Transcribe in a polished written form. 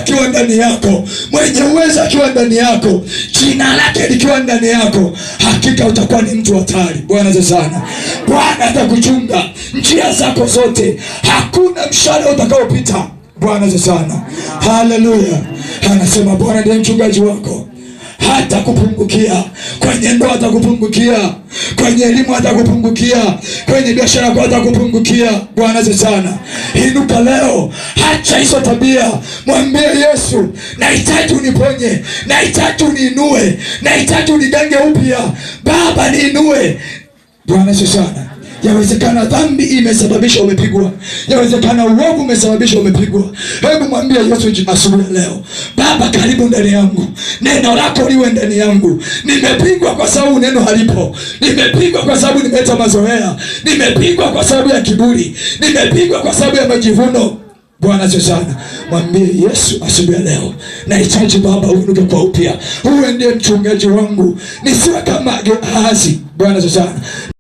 akiwa ndani yako, mwenye uwezo akiwa ndani yako, jina lake likiwa ndani yako, hakika utakuwa ni mtu hatari. Bwana sana. Bwana atakuchunga njia zako zote, hakuna mshale utakaopita. Bwana sana. Haleluya. Anasema Bwana ndiye mchungaji wako, hata kupungukia. Kwenye ndoa atakupungukia, kwenye elimu atakupungukia, kwenye biashara yako atakupungukia. Bwana sana. Inuka leo, acha hizo tabia, mwambie Yesu, nahitaji uniponye, nahitaji uniinue, nahitaji unigange upya. Baba niinue. Bwana sana. Yawezekana dhambi imesababisha umepigwa, yawezekana uovu umesababisha umepigwa. Hebu mwambie Yesu asubuhi leo, Baba karibu ndani yangu, neno lako liwe ndani yangu. Nimepigwa kwa sababu neno halipo, nimepigwa kwa sababu nimeleta mazoea, nimepigwa kwa sababu ya kiburi, nimepigwa kwa sababu ya majivuno. Bwana sana. Mwambie Yesu asubuhi leo, nahitaji Baba uinuke kwa upya, uwe ndiye mchungaji wangu, nisiwe kama Gehazi. Bwana sana.